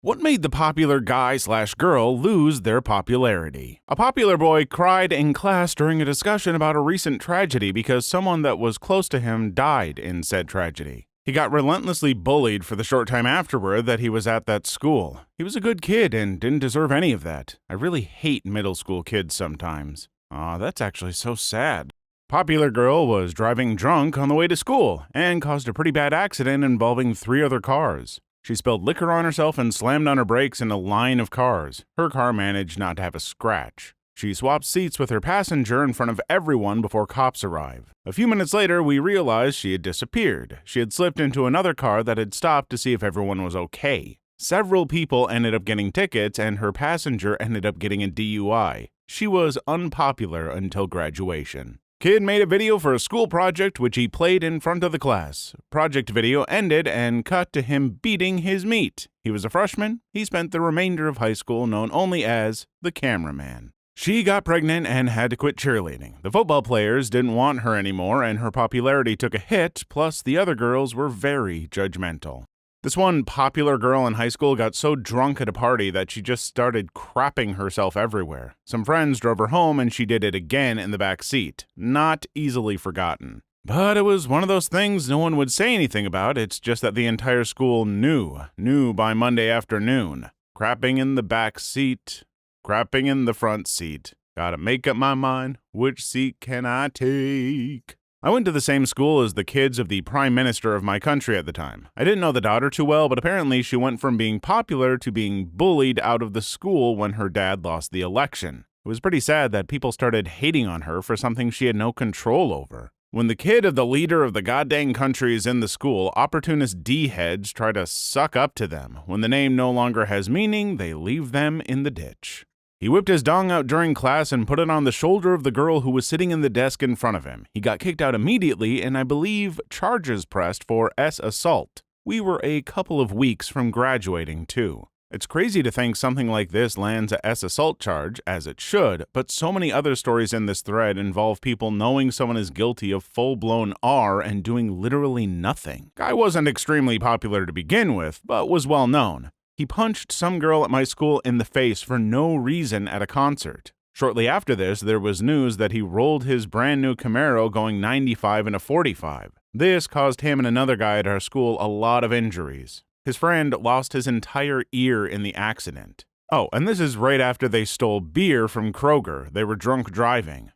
What made the popular guy/girl lose their popularity? A popular boy cried in class during a discussion about a recent tragedy because someone that was close to him died in said tragedy. He got relentlessly bullied for the short time afterward that he was at that school. He was a good kid and didn't deserve any of that. I really hate middle school kids sometimes. Aw, that's actually so sad. Popular girl was driving drunk on the way to school and caused a pretty bad accident involving 3 other cars. She spilled liquor on herself and slammed on her brakes in a line of cars. Her car managed not to have a scratch. She swapped seats with her passenger in front of everyone before cops arrive. A few minutes later, we realized she had disappeared. She had slipped into another car that had stopped to see if everyone was okay. Several people ended up getting tickets, and her passenger ended up getting a DUI. She was unpopular until graduation. Kid made a video for a school project which he played in front of the class. Project video ended and cut to him beating his meat. He was a freshman. He spent the remainder of high school known only as the cameraman. She got pregnant and had to quit cheerleading. The football players didn't want her anymore and her popularity took a hit, plus the other girls were very judgmental. This one popular girl in high school got so drunk at a party that she just started crapping herself everywhere. Some friends drove her home and she did it again in the back seat. Not easily forgotten. But it was one of those things no one would say anything about. It's just that the entire school knew by Monday afternoon. Crapping in the back seat, crapping in the front seat. Gotta make up my mind, which seat can I take? I went to the same school as the kids of the prime minister of my country at the time. I didn't know the daughter too well, but apparently she went from being popular to being bullied out of the school when her dad lost the election. It was pretty sad that people started hating on her for something she had no control over. When the kid of the leader of the goddamn country is in the school, opportunist D-heads try to suck up to them. When the name no longer has meaning, they leave them in the ditch. He whipped his dong out during class and put it on the shoulder of the girl who was sitting in the desk in front of him. He got kicked out immediately and I believe charges pressed for assault. We were a couple of weeks from graduating too. It's crazy to think something like this lands a assault charge, as it should, but so many other stories in this thread involve people knowing someone is guilty of full-blown R and doing literally nothing. Guy wasn't extremely popular to begin with, but was well known. He punched some girl at my school in the face for no reason at a concert. Shortly after this, there was news that he rolled his brand new Camaro going 95 in a 45. This caused him and another guy at our school a lot of injuries. His friend lost his entire ear in the accident. Oh, and this is right after they stole beer from Kroger. They were drunk driving.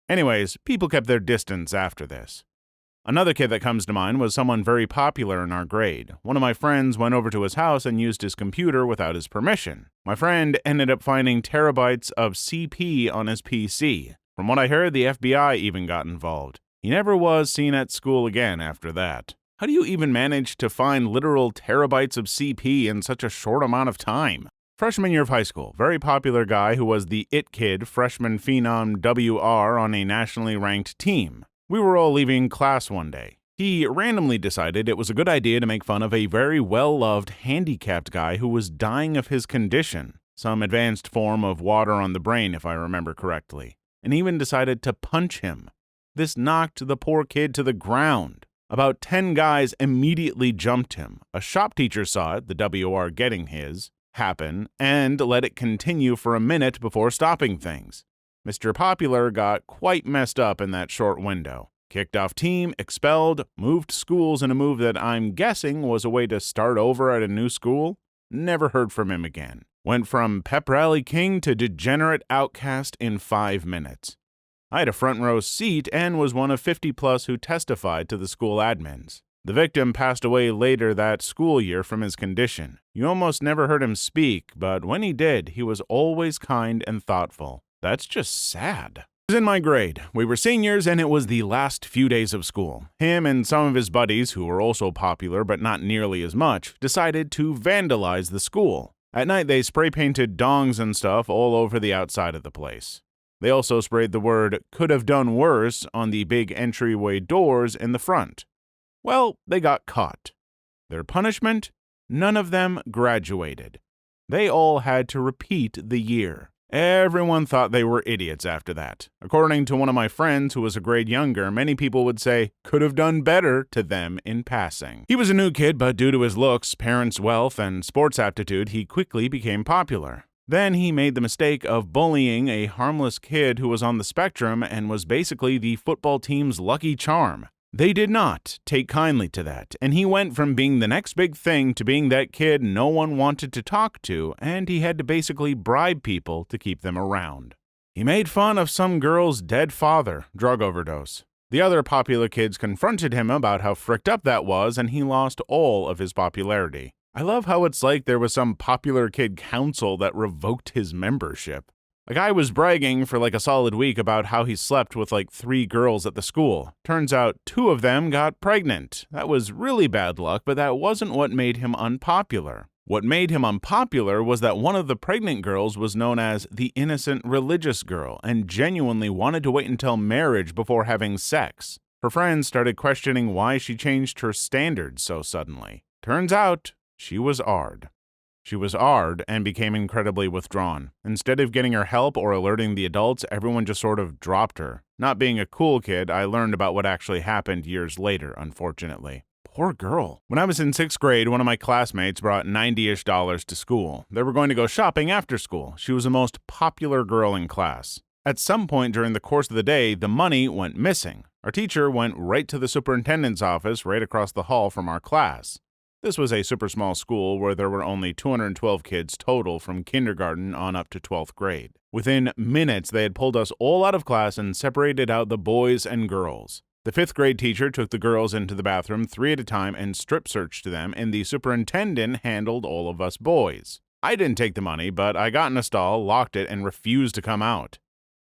Anyways, people kept their distance after this. Another kid that comes to mind was someone very popular in our grade. One of my friends went over to his house and used his computer without his permission. My friend ended up finding terabytes of CP on his PC. From what I heard, the FBI even got involved. He never was seen at school again after that. How do you even manage to find literal terabytes of CP in such a short amount of time? Freshman year of high school, very popular guy who was the it kid, freshman phenom WR on a nationally ranked team. We were all leaving class one day. He randomly decided it was a good idea to make fun of a very well-loved handicapped guy who was dying of his condition, some advanced form of water on the brain if I remember correctly, and even decided to punch him. This knocked the poor kid to the ground. About 10 guys immediately jumped him. A shop teacher saw it, the WR getting his, happen, and let it continue for a minute before stopping things. Mr. Popular got quite messed up in that short window. Kicked off team, expelled, moved schools in a move that I'm guessing was a way to start over at a new school. Never heard from him again. Went from pep rally king to degenerate outcast in 5 minutes. I had a front row seat and was one of 50 plus who testified to the school admins. The victim passed away later that school year from his condition. You almost never heard him speak, but when he did, he was always kind and thoughtful. That's just sad. I was in my grade. We were seniors and it was the last few days of school. Him and some of his buddies, who were also popular but not nearly as much, decided to vandalize the school. At night they spray painted dongs and stuff all over the outside of the place. They also sprayed the word "could have done worse" on the big entryway doors in the front. Well, they got caught. Their punishment? None of them graduated. They all had to repeat the year. Everyone thought they were idiots after that. According to one of my friends who was a grade younger, many people would say, "could have done better" to them in passing. He was a new kid, but due to his looks, parents' wealth, and sports aptitude, he quickly became popular. Then he made the mistake of bullying a harmless kid who was on the spectrum and was basically the football team's lucky charm. They did not take kindly to that, and he went from being the next big thing to being that kid no one wanted to talk to, and he had to basically bribe people to keep them around. He made fun of some girl's dead father, drug overdose. The other popular kids confronted him about how fricked up that was, and he lost all of his popularity. I love how it's like there was some popular kid council that revoked his membership. A guy was bragging for like a solid week about how he slept with like 3 girls at the school. Turns out 2 of them got pregnant. That was really bad luck, but that wasn't what made him unpopular. What made him unpopular was that one of the pregnant girls was known as the innocent religious girl and genuinely wanted to wait until marriage before having sex. Her friends started questioning why she changed her standards so suddenly. Turns out she was ARD. She was ARD and became incredibly withdrawn. Instead of getting her help or alerting the adults, everyone just sort of dropped her. Not being a cool kid, I learned about what actually happened years later, unfortunately. Poor girl. When I was in 6th grade, one of my classmates brought $90-ish to school. They were going to go shopping after school. She was the most popular girl in class. At some point during the course of the day, the money went missing. Our teacher went right to the superintendent's office right across the hall from our class. This was a super small school where there were only 212 kids total from kindergarten on up to 12th grade. Within minutes, they had pulled us all out of class and separated out the boys and girls. The 5th grade teacher took the girls into the bathroom 3 at a time and strip searched them, and the superintendent handled all of us boys. I didn't take the money, but I got in a stall, locked it, and refused to come out.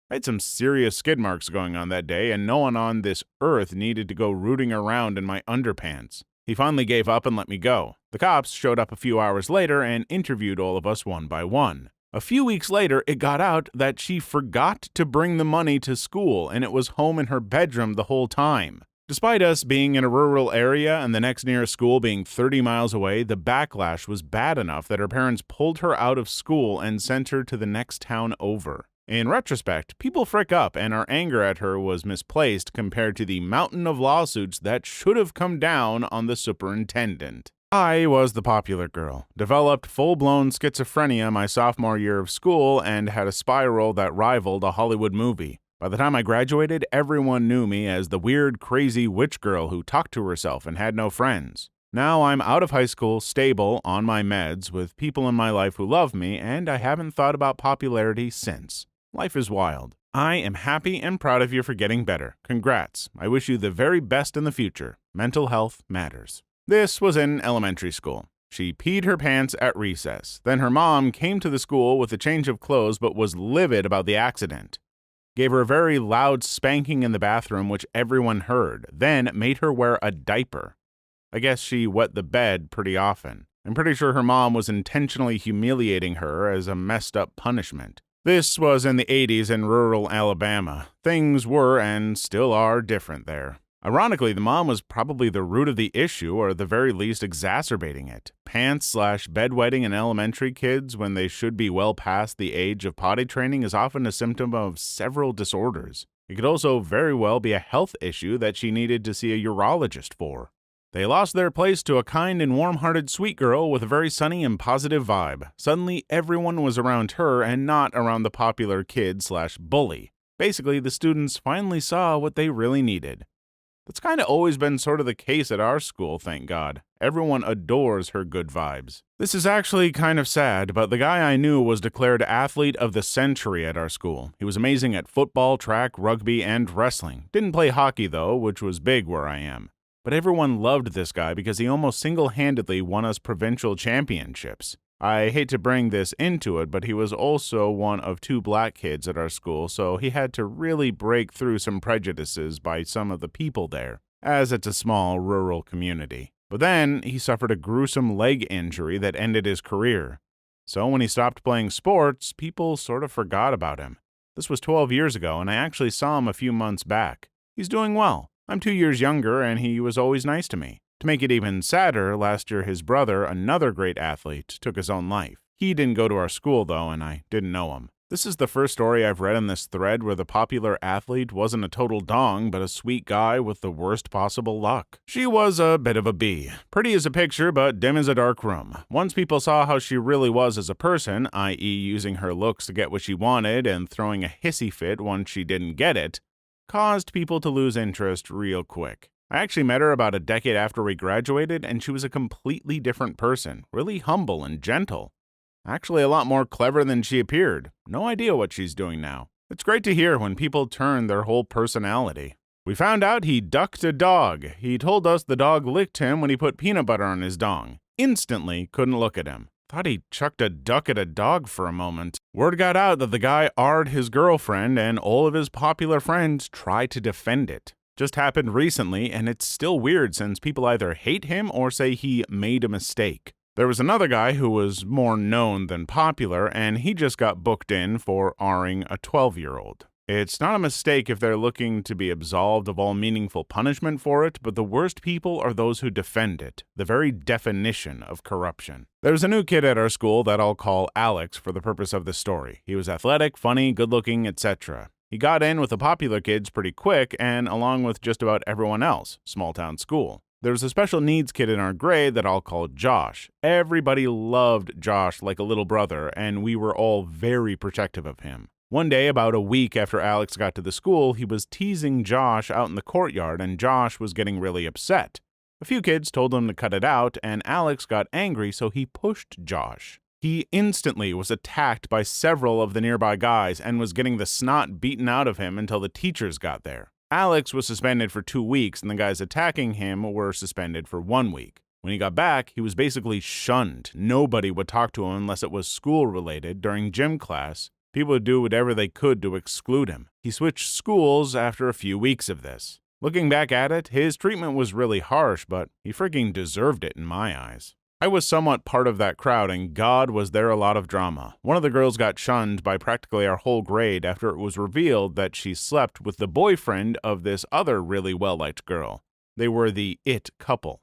I had some serious skid marks going on that day, and no one on this earth needed to go rooting around in my underpants. He finally gave up and let me go. The cops showed up a few hours later and interviewed all of us one by one. A few weeks later, it got out that she forgot to bring the money to school and it was home in her bedroom the whole time. Despite us being in a rural area and the next nearest school being 30 miles away, the backlash was bad enough that her parents pulled her out of school and sent her to the next town over. In retrospect, people frick up and our anger at her was misplaced compared to the mountain of lawsuits that should have come down on the superintendent. I was the popular girl, developed full-blown schizophrenia my sophomore year of school, and had a spiral that rivaled a Hollywood movie. By the time I graduated, everyone knew me as the weird, crazy witch girl who talked to herself and had no friends. Now I'm out of high school, stable, on my meds, with people in my life who love me, and I haven't thought about popularity since. Life is wild. I am happy and proud of you for getting better. Congrats. I wish you the very best in the future. Mental health matters. This was in elementary school. She peed her pants at recess. Then her mom came to the school with a change of clothes but was livid about the accident. Gave her a very loud spanking in the bathroom which everyone heard, then made her wear a diaper. I guess she wet the bed pretty often. I'm pretty sure her mom was intentionally humiliating her as a messed up punishment. This was in the 80s in rural Alabama. Things were and still are different there. Ironically, the mom was probably the root of the issue, or at the very least exacerbating it. Pants/bedwetting in elementary kids when they should be well past the age of potty training is often a symptom of several disorders. It could also very well be a health issue that she needed to see a urologist for. They lost their place to a kind and warm-hearted sweet girl with a very sunny and positive vibe. Suddenly, everyone was around her and not around the popular kid/bully. Basically, the students finally saw what they really needed. That's kind of always been sort of the case at our school, thank God. Everyone adores her good vibes. This is actually kind of sad, but the guy I knew was declared Athlete of the Century at our school. He was amazing at football, track, rugby, and wrestling. Didn't play hockey, though, which was big where I am. But everyone loved this guy because he almost single-handedly won us provincial championships. I hate to bring this into it, but he was also one of 2 black kids at our school, so he had to really break through some prejudices by some of the people there, as it's a small rural community. But then he suffered a gruesome leg injury that ended his career. So when he stopped playing sports, people sort of forgot about him. This was 12 years ago, and I actually saw him a few months back. He's doing well. I'm 2 years younger, and he was always nice to me. To make it even sadder, last year his brother, another great athlete, took his own life. He didn't go to our school, though, and I didn't know him. This is the first story I've read in this thread where the popular athlete wasn't a total dong, but a sweet guy with the worst possible luck. She was a bit of a bee. Pretty as a picture, but dim as a dark room. Once people saw how she really was as a person, i.e. using her looks to get what she wanted and throwing a hissy fit once she didn't get it, caused people to lose interest real quick. I actually met her about a decade after we graduated, and she was a completely different person, really humble and gentle. Actually a lot more clever than she appeared. No idea what she's doing now. It's great to hear when people turn their whole personality. We found out he ducked a dog. He told us the dog licked him when he put peanut butter on his dong. Instantly couldn't look at him. Thought he chucked a duck at a dog for a moment. Word got out that the guy R'd his girlfriend, and all of his popular friends tried to defend it. Just happened recently, and it's still weird since people either hate him or say he made a mistake. There was another guy who was more known than popular, and he just got booked in for R'ing a 12-year-old. It's not a mistake if they're looking to be absolved of all meaningful punishment for it, but the worst people are those who defend it, the very definition of corruption. There's a new kid at our school that I'll call Alex for the purpose of this story. He was athletic, funny, good-looking, etc. He got in with the popular kids pretty quick, and along with just about everyone else, small-town school. There was a special needs kid in our grade that I'll call Josh. Everybody loved Josh like a little brother, and we were all very protective of him. One day, about a week after Alex got to the school, he was teasing Josh out in the courtyard, and Josh was getting really upset. A few kids told him to cut it out, and Alex got angry, so he pushed Josh. He instantly was attacked by several of the nearby guys and was getting the snot beaten out of him until the teachers got there. Alex was suspended for 2 weeks, and the guys attacking him were suspended for 1 week. When he got back, he was basically shunned. Nobody would talk to him unless it was school-related. During gym class, people would do whatever they could to exclude him. He switched schools after a few weeks of this. Looking back at it, his treatment was really harsh, but he freaking deserved it in my eyes. I was somewhat part of that crowd, and God was there a lot of drama. One of the girls got shunned by practically our whole grade after it was revealed that she slept with the boyfriend of this other really well-liked girl. They were the it couple.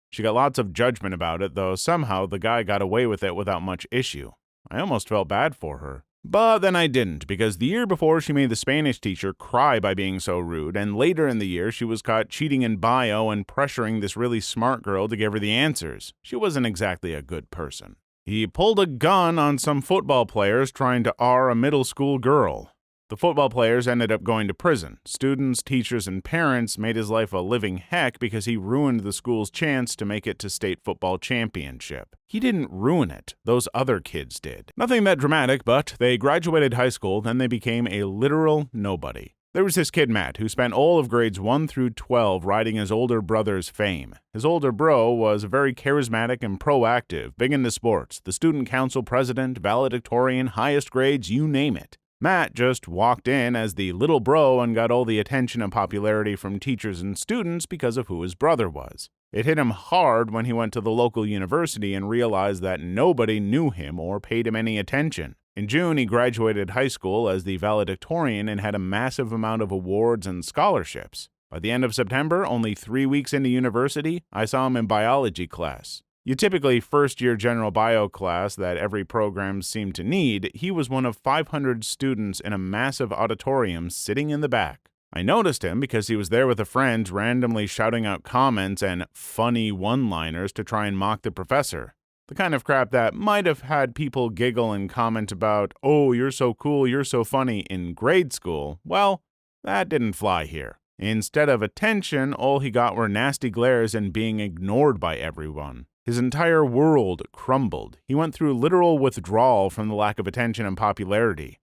She got lots of judgment about it, though somehow the guy got away with it without much issue. I almost felt bad for her. But then I didn't, because the year before she made the Spanish teacher cry by being so rude, and later in the year she was caught cheating in bio and pressuring this really smart girl to give her the answers. She wasn't exactly a good person. He pulled a gun on some football players trying to R a middle school girl. The football players ended up going to prison. Students, teachers, and parents made his life a living heck because he ruined the school's chance to make it to state football championship. He didn't ruin it. Those other kids did. Nothing that dramatic, but they graduated high school, then they became a literal nobody. There was this kid, Matt, who spent all of grades 1 through 12 riding his older brother's fame. His older bro was very charismatic and proactive, big into sports, the student council president, valedictorian, highest grades, you name it. Matt just walked in as the little bro and got all the attention and popularity from teachers and students because of who his brother was. It hit him hard when he went to the local university and realized that nobody knew him or paid him any attention. In June, he graduated high school as the valedictorian and had a massive amount of awards and scholarships. By the end of September, only 3 weeks into university, I saw him in biology class. Your typically first-year general bio class that every program seemed to need, he was one of 500 students in a massive auditorium sitting in the back. I noticed him because he was there with a friend randomly shouting out comments and funny one-liners to try and mock the professor. The kind of crap that might have had people giggle and comment about, "Oh, you're so cool, you're so funny," in grade school. Well, that didn't fly here. Instead of attention, all he got were nasty glares and being ignored by everyone. His entire world crumbled. He went through literal withdrawal from the lack of attention and popularity.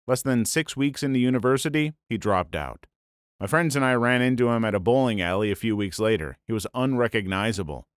Less than 6 weeks into university, he dropped out. My friends and I ran into him at a bowling alley a few weeks later. He was unrecognizable.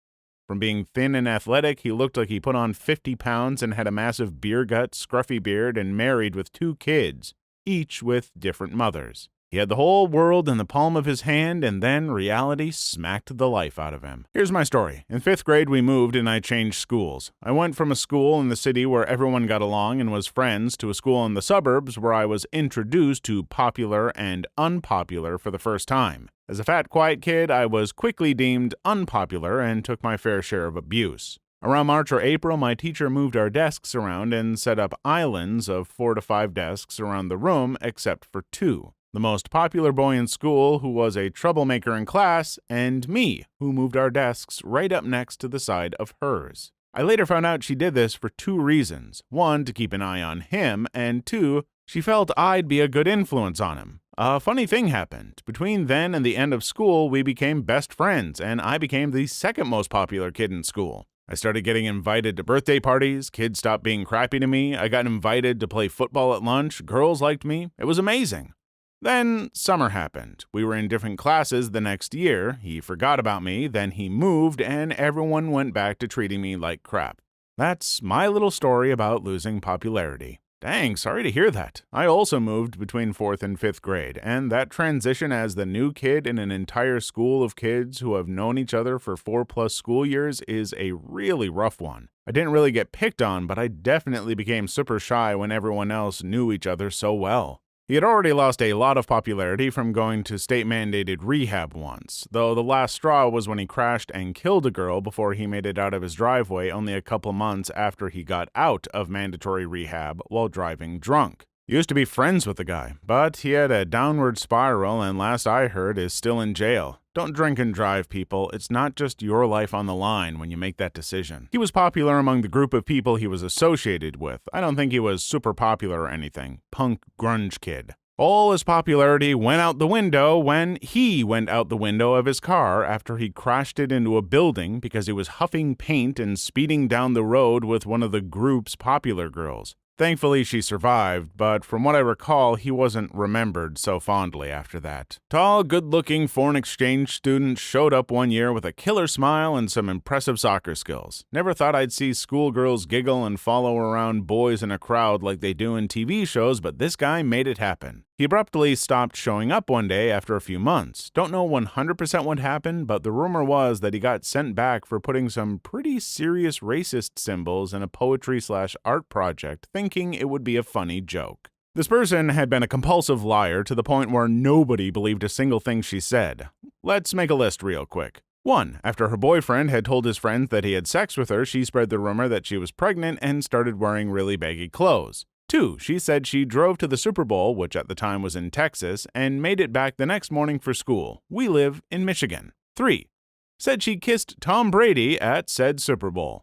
From being thin and athletic, he looked like he put on 50 pounds and had a massive beer gut, scruffy beard, and married with 2 kids, each with different mothers. He had the whole world in the palm of his hand, and then reality smacked the life out of him. Here's my story. In 5th grade, we moved and I changed schools. I went from a school in the city where everyone got along and was friends to a school in the suburbs where I was introduced to popular and unpopular for the first time. As a fat, quiet kid, I was quickly deemed unpopular and took my fair share of abuse. Around March or April, my teacher moved our desks around and set up islands of 4 to 5 desks around the room except for 2. The most popular boy in school, who was a troublemaker in class, and me, who moved our desks right up next to the side of hers. I later found out she did this for 2 reasons. 1, to keep an eye on him, and 2, she felt I'd be a good influence on him. A funny thing happened. Between then and the end of school, we became best friends, and I became the second most popular kid in school. I started getting invited to birthday parties, kids stopped being crappy to me, I got invited to play football at lunch, girls liked me, it was amazing. Then summer happened. We were in different classes the next year, he forgot about me, then he moved, and everyone went back to treating me like crap. That's my little story about losing popularity. Dang, sorry to hear that. I also moved between 4th and 5th grade, and that transition as the new kid in an entire school of kids who have known each other for 4+ school years is a really rough one. I didn't really get picked on, but I definitely became super shy when everyone else knew each other so well. He had already lost a lot of popularity from going to state-mandated rehab once, though the last straw was when he crashed and killed a girl before he made it out of his driveway only a couple months after he got out of mandatory rehab while driving drunk. Used to be friends with the guy, but he had a downward spiral and last I heard is still in jail. Don't drink and drive, people. It's not just your life on the line when you make that decision. He was popular among the group of people he was associated with. I don't think he was super popular or anything. Punk grunge kid. All his popularity went out the window when he went out the window of his car after he crashed it into a building because he was huffing paint and speeding down the road with one of the group's popular girls. Thankfully, she survived, but from what I recall, he wasn't remembered so fondly after that. Tall, good-looking foreign exchange student showed up one year with a killer smile and some impressive soccer skills. Never thought I'd see schoolgirls giggle and follow around boys in a crowd like they do in TV shows, but this guy made it happen. He abruptly stopped showing up one day after a few months. Don't know 100% what happened, but the rumor was that he got sent back for putting some pretty serious racist symbols in a poetry/art project, thinking it would be a funny joke. This person had been a compulsive liar to the point where nobody believed a single thing she said. Let's make a list real quick. 1. After her boyfriend had told his friends that he had sex with her, she spread the rumor that she was pregnant and started wearing really baggy clothes. 2. She said she drove to the Super Bowl, which at the time was in Texas, and made it back the next morning for school. We live in Michigan. 3. Said she kissed Tom Brady at said Super Bowl.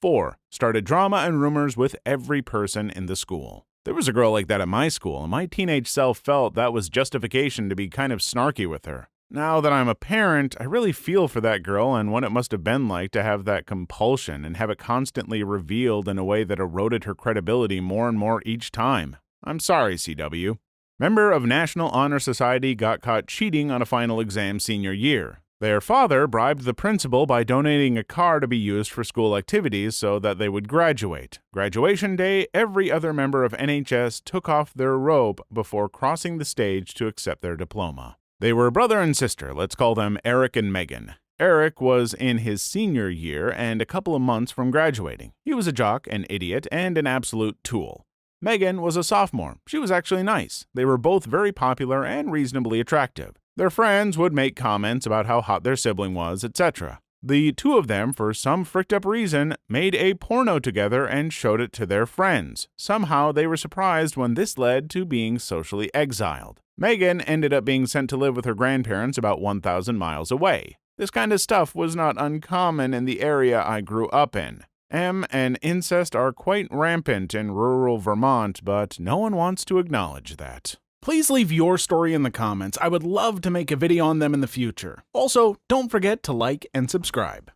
4. Started drama and rumors with every person in the school. There was a girl like that at my school, and my teenage self felt that was justification to be kind of snarky with her. Now that I'm a parent, I really feel for that girl and what it must have been like to have that compulsion and have it constantly revealed in a way that eroded her credibility more and more each time. I'm sorry, CW. Member of National Honor Society got caught cheating on a final exam senior year. Their father bribed the principal by donating a car to be used for school activities so that they would graduate. Graduation day, every other member of NHS took off their robe before crossing the stage to accept their diploma. They were brother and sister, let's call them Eric and Megan. Eric was in his senior year and a couple of months from graduating. He was a jock, an idiot, and an absolute tool. Megan was a sophomore. She was actually nice. They were both very popular and reasonably attractive. Their friends would make comments about how hot their sibling was, etc. The two of them, for some fricked up reason, made a porno together and showed it to their friends. Somehow they were surprised when this led to being socially exiled. Megan ended up being sent to live with her grandparents about 1,000 miles away. This kind of stuff was not uncommon in the area I grew up in. And incest are quite rampant in rural Vermont, but no one wants to acknowledge that. Please leave your story in the comments. I would love to make a video on them in the future. Also, don't forget to like and subscribe.